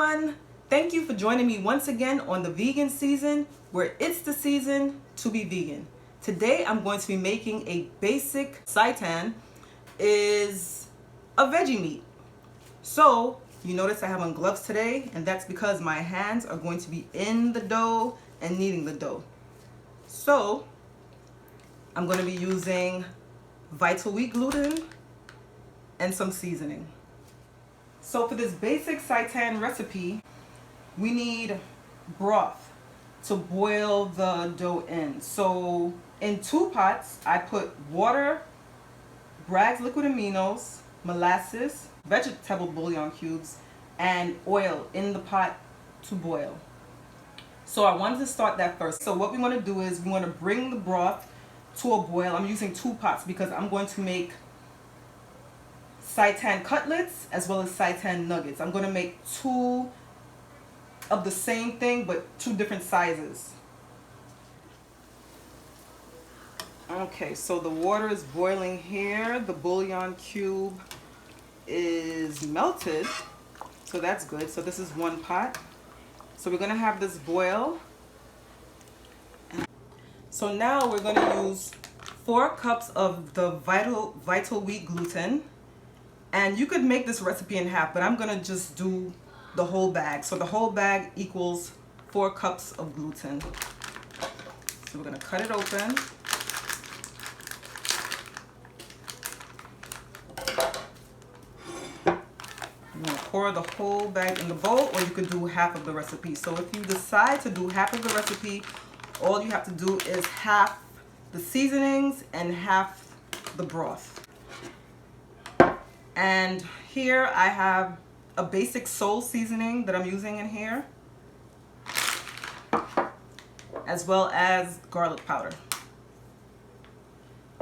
everyone, thank you for joining me once again on the vegan season, where it's the season to be vegan. Today I'm going to be making a basic seitan. Is a veggie meat. So you notice I have on gloves today, and that's because my hands are going to be in the dough and kneading the dough. So I'm going to be using vital wheat gluten and some seasoning. So for this basic seitan recipe, we need broth to boil the dough in. So in 2 pots, I put water, Bragg's liquid aminos, molasses, vegetable bouillon cubes, and oil in the pot to boil. So I wanted to start that first. So what we want to do is we want to bring the broth to a boil. I'm using 2 pots because I'm going to make seitan cutlets as well as seitan nuggets. I'm going to make 2 of the same thing but 2 different sizes. Okay, so the water is boiling here. The bouillon cube is melted, so that's good. So this is 1 pot. So we're going to have this boil. So now we're going to use 4 cups of the vital wheat gluten. And you could make this recipe in half, but I'm going to just do the whole bag. So the whole bag equals 4 cups of gluten. So we're going to cut it open. I'm going to pour the whole bag in the bowl, or you could do half of the recipe. So if you decide to do half of the recipe, all you have to do is half the seasonings and half the broth. And here I have a basic soul seasoning that I'm using in here, as well as garlic powder.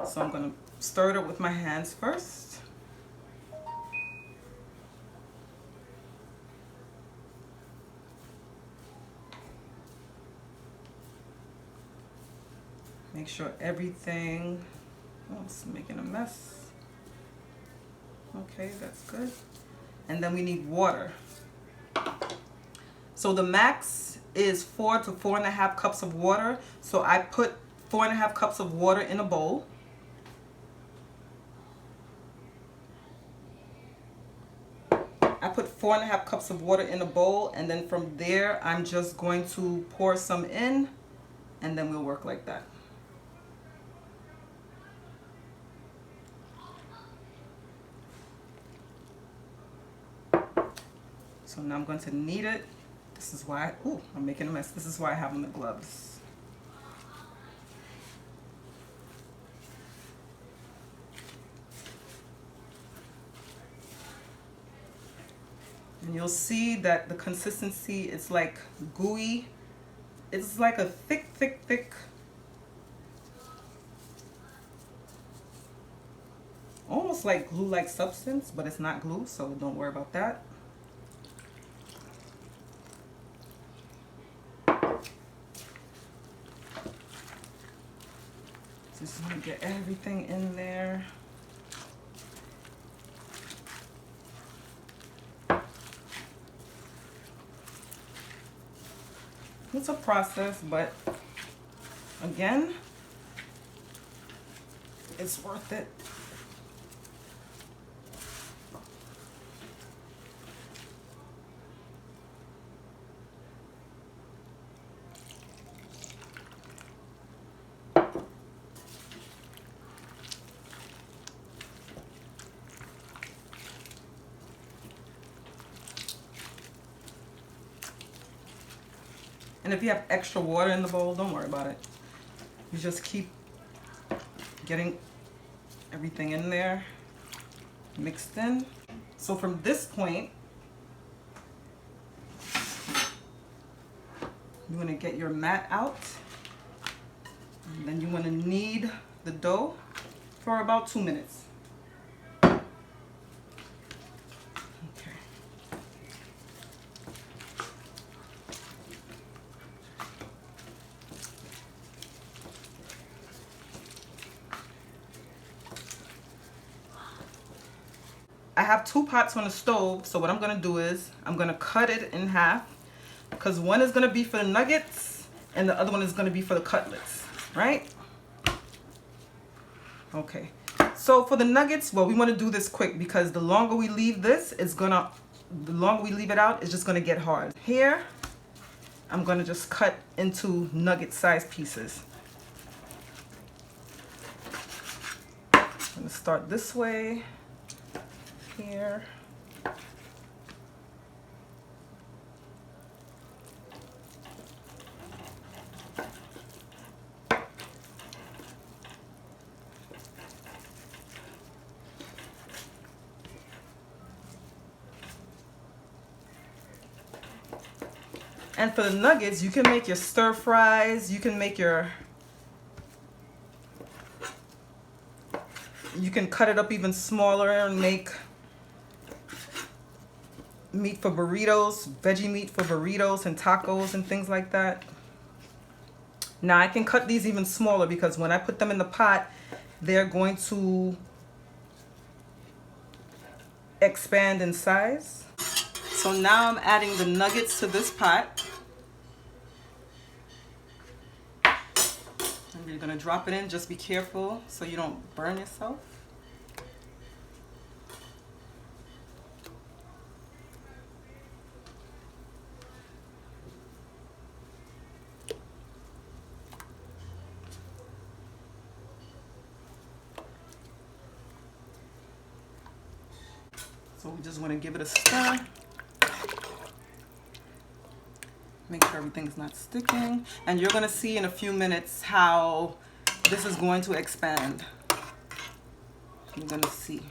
So I'm going to stir it up with my hands first. Make sure everything, oh, it's making a mess. Okay, that's good. And then we need water. So the max is 4 to 4.5 cups of water. So I put 4.5 cups of water in a bowl. I put 4.5 cups of water in a bowl, and then from there I'm just going to pour some in, and then we'll work like that. So now I'm going to knead it. This is why, ooh, I'm making a mess. This is why I have on the gloves. And you'll see that the consistency is like gooey. It's like a thick, almost like glue-like substance, but it's not glue, so don't worry about that. Just want to get everything in there. It's a process, but again, it's worth it. And if you have extra water in the bowl, don't worry about it. You just keep getting everything in there, mixed in. So from this point, you want to get your mat out, and then you want to knead the dough for about 2 minutes. I have 2 pots on the stove, so what I'm gonna do is I'm gonna cut it in half, because one is gonna be for the nuggets and the other one is gonna be for the cutlets, right? Okay, so for the nuggets, well, we want to do this quick because the longer we leave this, the longer we leave it out, it's just gonna get hard. Here, I'm gonna just cut into nugget sized pieces. I'm gonna start this way, here. And for the nuggets, you can make your stir fries, you can make your, you can cut it up even smaller and make meat for burritos, veggie meat for burritos and tacos and things like that. Now I can cut these even smaller because when I put them in the pot, they're going to expand in size. So now I'm adding the nuggets to this pot. And you're gonna drop it in, just be careful so you don't burn yourself. So we just want to give it a stir. Make sure everything's not sticking. And you're going to see in a few minutes how this is going to expand. You're going to see.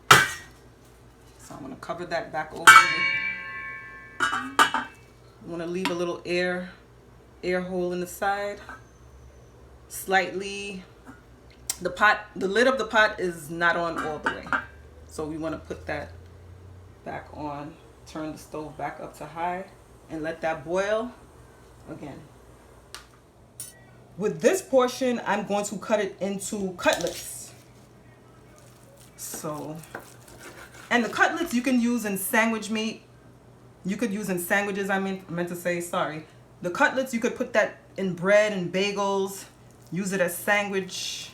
So I'm going to cover that back over. I want to leave a little air hole in the side. Slightly. The lid of the pot is not on all the way. So we want to put that back on. Turn the stove back up to high and let that boil again. With this portion, I'm going to cut it into cutlets. So, and the cutlets you can use in sandwich meat. You could use in sandwiches, I meant to say, sorry. The cutlets, you could put that in bread and bagels. Use it as sandwich.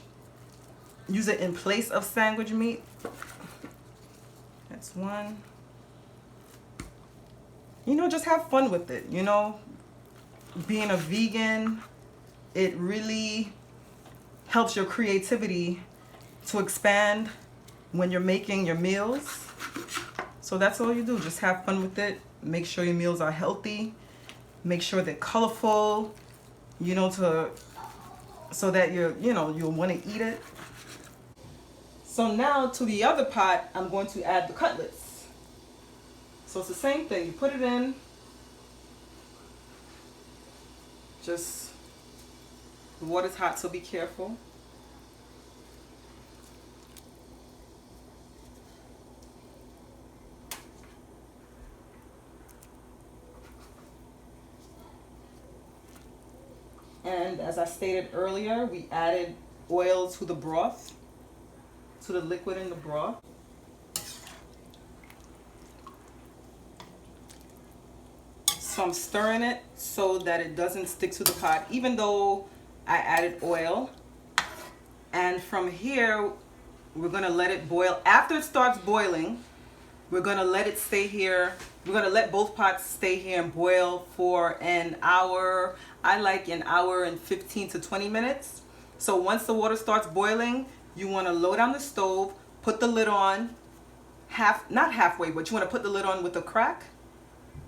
Use it in place of sandwich meat. That's one. You know, just have fun with it. You know, being a vegan, it really helps your creativity to expand when you're making your meals. So that's all you do. Just have fun with it. Make sure your meals are healthy. Make sure they're colorful, you know, so that you'll want to eat it. So now to the other pot, I'm going to add the cutlets. So it's the same thing. You put it in. Just, the water's hot, so be careful. And as I stated earlier, we added oil to the broth, to the liquid in the broth. So I'm stirring it so that it doesn't stick to the pot, even though I added oil. And from here, we're gonna let it boil. After it starts boiling, we're gonna let it stay here. We're gonna let both pots stay here and boil for an hour. I like an hour and 15 to 20 minutes. So once the water starts boiling, you wanna lower down the stove, put the lid on, not halfway, but you wanna put the lid on with a crack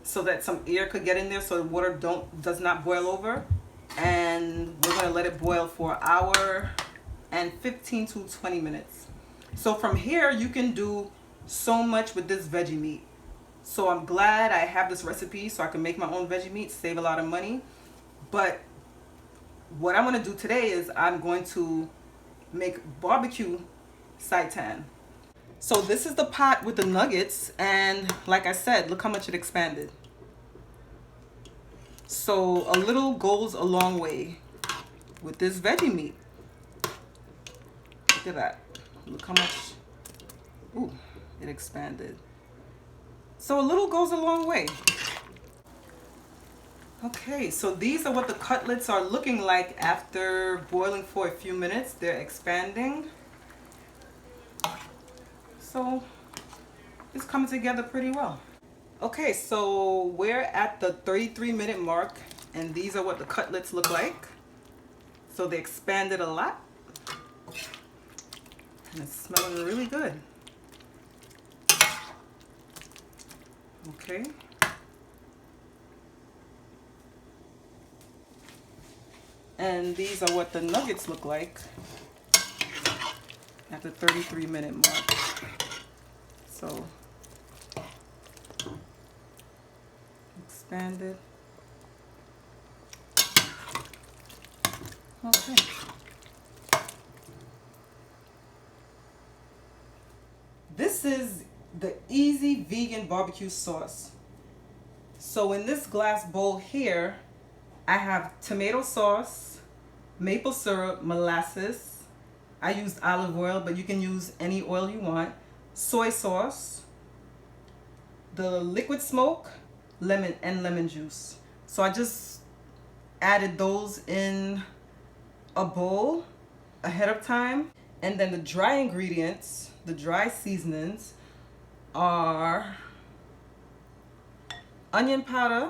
so that some air could get in there so the water does not boil over. And we're gonna let it boil for an hour and 15 to 20 minutes. So from here, you can do so much with this veggie meat. So I'm glad I have this recipe so I can make my own veggie meat, save a lot of money. But what I'm gonna do today is I'm going to make barbecue seitan. So this is the pot with the nuggets, and like I said, look how much it expanded. So a little goes a long way with this veggie meat. Look at that. Look how much Ooh, it expanded. So a little goes a long way. Okay, so these are what the cutlets are looking like after boiling for a few minutes. They're expanding. So it's coming together pretty well. Okay, so we're at the 33-minute mark, and these are what the cutlets look like. So they expanded a lot, and it's smelling really good. Okay. And these are what the nuggets look like at the 33-minute mark. So expanded. Okay. This is the easy vegan barbecue sauce. So in this glass bowl here, I have tomato sauce, maple syrup, molasses. I used olive oil, but you can use any oil you want. Soy sauce, the liquid smoke, lemon, and lemon juice. So I just added those in a bowl ahead of time. And then the dry ingredients, the dry seasonings are onion powder,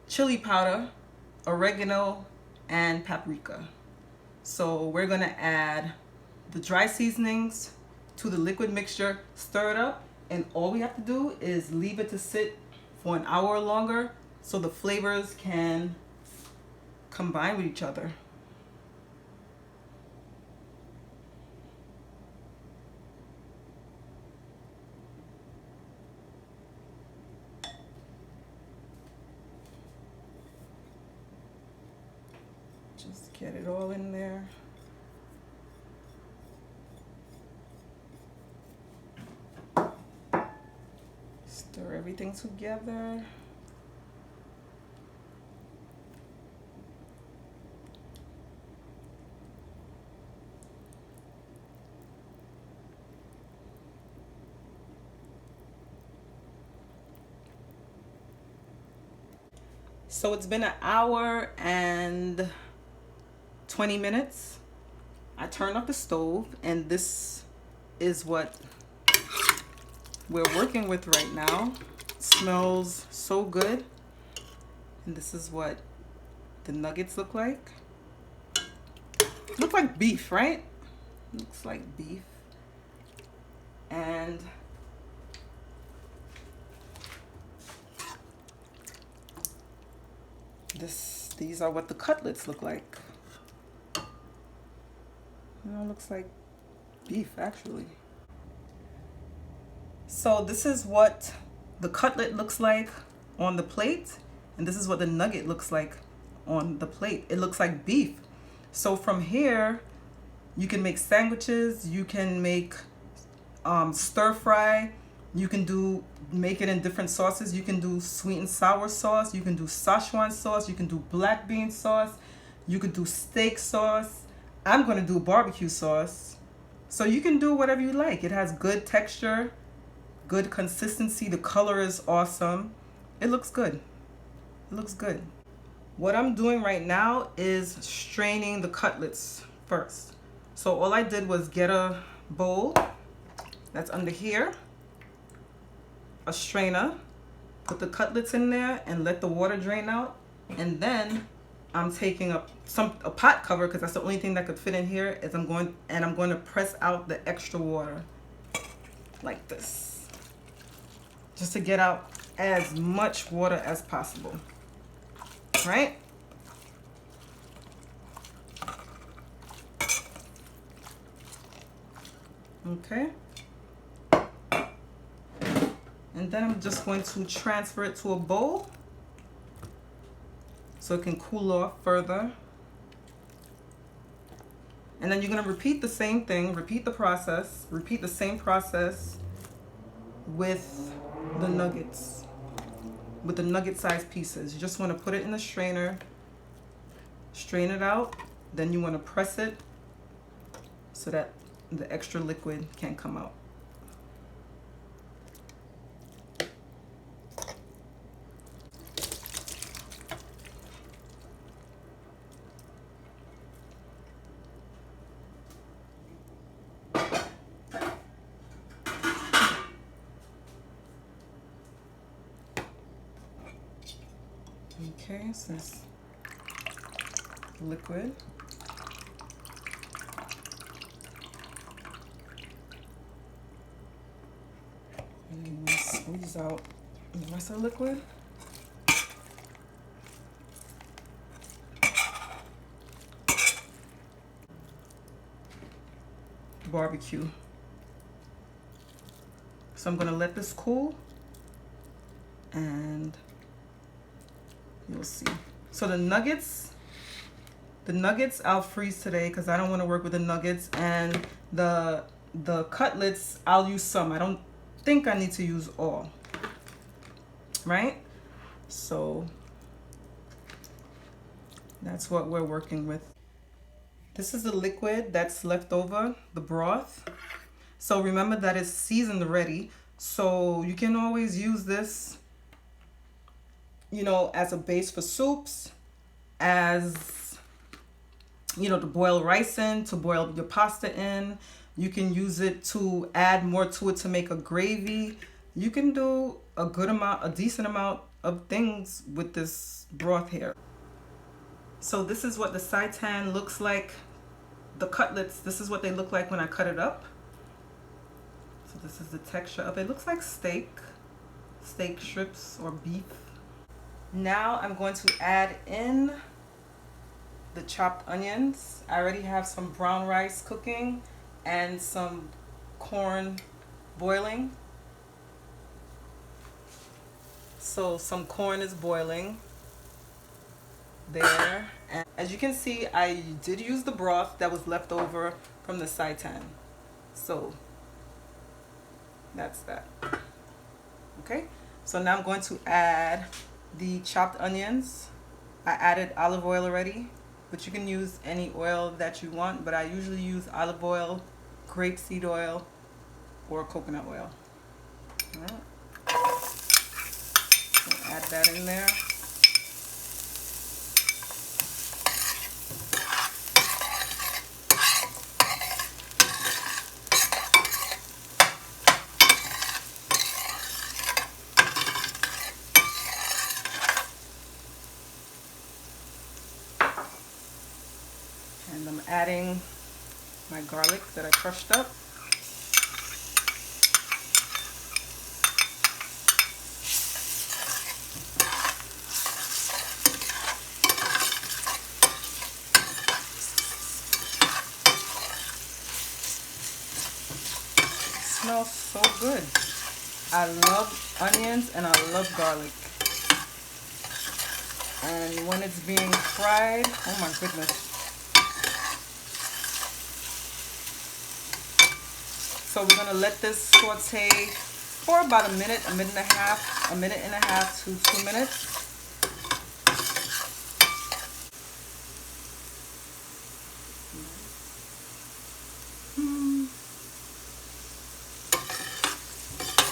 chili powder, oregano, and paprika. So we're gonna add the dry seasonings to the liquid mixture, stir it up, and all we have to do is leave it to sit for an hour or longer so the flavors can combine with each other. Just get it all in there. Stir everything together. So it's been an hour and 20 minutes. I turned off the stove, and this is what we're working with right now. It smells so good. And this is what the nuggets look like. Look like beef, right? Looks like beef. And these are what the cutlets look like. You know, it looks like beef actually. So this is what the cutlet looks like on the plate, and this is what the nugget looks like on the plate. It looks like beef. So from here, you can make sandwiches, you can make stir fry, you can make it in different sauces. You can do sweet and sour sauce, you can do Szechuan sauce, you can do black bean sauce, you could do steak sauce. I'm gonna do barbecue sauce. So you can do whatever you like. It has good texture, good consistency. The color is awesome. It looks good. It looks good. What I'm doing right now is straining the cutlets first. So all I did was get a bowl that's under here, a strainer, put the cutlets in there and let the water drain out. And then I'm taking a pot cover, because that's the only thing that could fit in here, is I'm going to press out the extra water like this, just to get out as much water as possible, right? Okay. And then I'm just going to transfer it to a bowl so it can cool off further. And then you're going to repeat the same thing, repeat the same process with the nuggets, with the nugget sized pieces. You just want to put it in the strainer, strain it out, then you want to press it so that the extra liquid can come out. Okay, so it's liquid. And then we squeeze out the rest of the liquid. Barbecue. So I'm gonna let this cool and you'll see. So the nuggets I'll freeze today because I don't want to work with the nuggets, and the cutlets I'll use some. I don't think I need to use all. Right? So that's what we're working with. This is the liquid that's left over, the broth. So remember that it's seasoned already. So you can always use this, you know, as a base for soups, as, you know, to boil rice in, to boil your pasta in. You can use it to add more to it to make a gravy. You can do a good amount, a decent amount of things with this broth here. So this is what the seitan looks like. The cutlets, this is what they look like when I cut it up. So this is the texture of it. It looks like steak strips or beef. Now I'm going to add in the chopped onions. I already have some brown rice cooking and some corn boiling. So some corn is boiling there. And as you can see, I did use the broth that was left over from the seitan. So that's that. Okay, so now I'm going to add the chopped onions. I added olive oil already, but you can use any oil that you want, but I usually use olive oil, grapeseed oil, or coconut oil. All right. So add that in there. And I'm adding my garlic that I crushed up. It smells so good. I love onions and I love garlic. And when it's being fried, oh my goodness. So we're gonna let this saute for about a minute and a half to 2 minutes.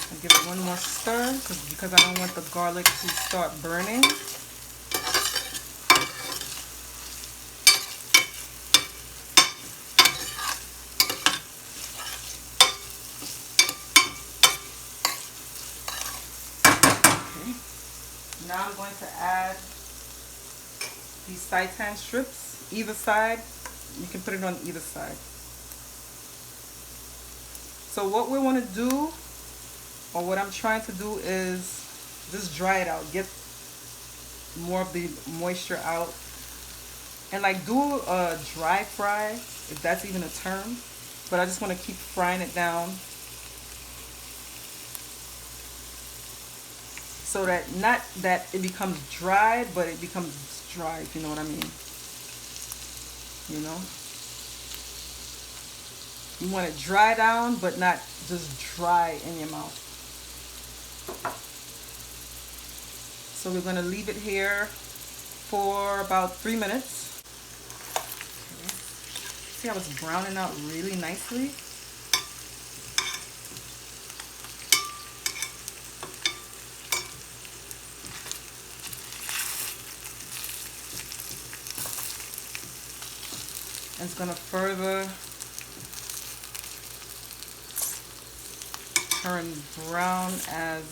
I'll give it one more stir because I don't want the garlic to start burning. Now I'm going to add these seitan strips, either side. You can put it on either side. So what we want to do, or what I'm trying to do, is just dry it out, get more of the moisture out, and like do a dry fry, if that's even a term. But I just want to keep frying it down, so that not that it becomes dry, but it becomes dry, if you know what I mean. You know? You want it dry down, but not just dry in your mouth. So we're going to leave it here for about 3 minutes. Okay. See how it's browning out really nicely? And it's going to further turn brown as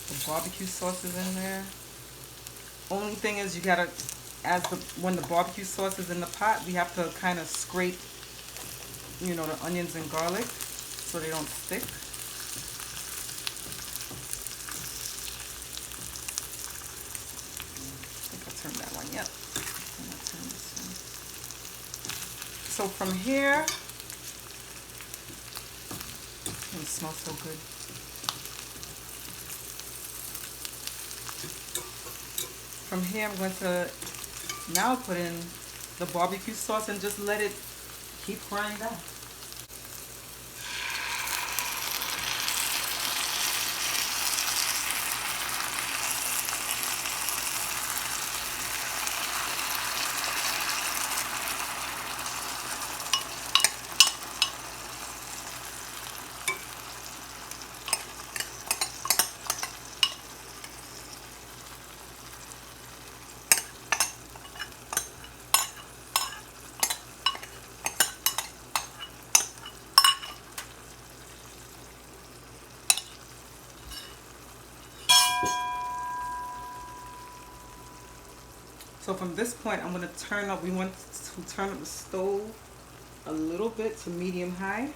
the barbecue sauce is in there. Only thing is you gotta, when the barbecue sauce is in the pot, we have to kind of scrape, you know, the onions and garlic so they don't stick. I think I'll turn that one, yep. And I'll turn this one. So from here, it smells so good. From here, I'm going to now put in the barbecue sauce and just let it keep frying down. So from this point, I'm going to turn up, we want to turn up the stove a little bit to medium high.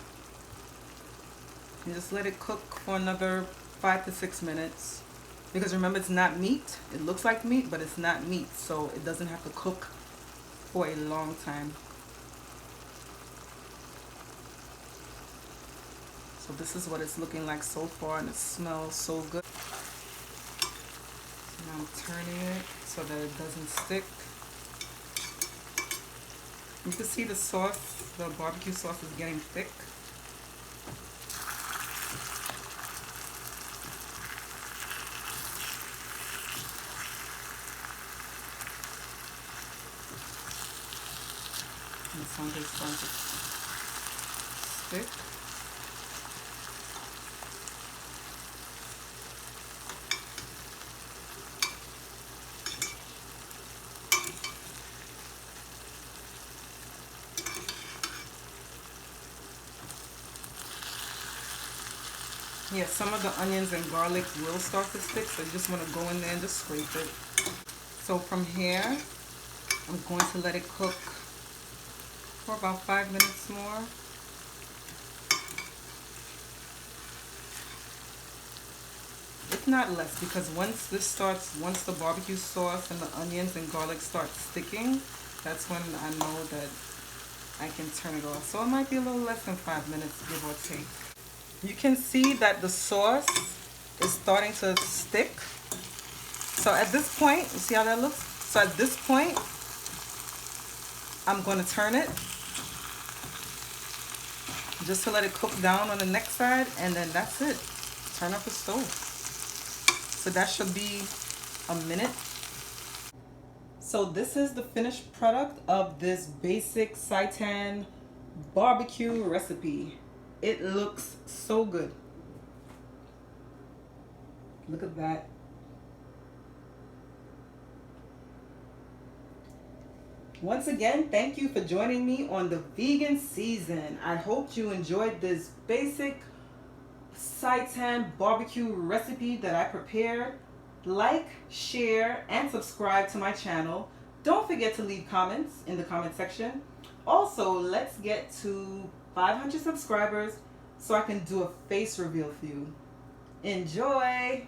And just let it cook for another 5 to 6 minutes. Because remember, it's not meat. It looks like meat, but it's not meat. So it doesn't have to cook for a long time. So this is what it's looking like so far, and it smells so good. Now I'm turning it so that it doesn't stick. You can see the sauce, the barbecue sauce is getting thick. And some of it's starting to stick. Yeah, some of the onions and garlic will start to stick, so you just want to go in there and just scrape it. So from here, I'm going to let it cook for about 5 minutes more. If not less, because once the barbecue sauce and the onions and garlic start sticking, that's when I know that I can turn it off. So it might be a little less than 5 minutes, give or take. You can see that the sauce is starting to stick. So at this point, you see how that looks? So at this point, I'm going to turn it just to let it cook down on the next side, and then that's it. Turn up the stove. So that should be a minute. So this is the finished product of this basic seitan barbecue recipe. It looks so good. Look at that. Once again, thank you for joining me on the Vegan Season. I hope you enjoyed this basic seitan barbecue recipe that I prepared. Like, share, and subscribe to my channel. Don't forget to leave comments in the comment section. Also, let's get to 500 subscribers so I can do a face reveal for you. Enjoy!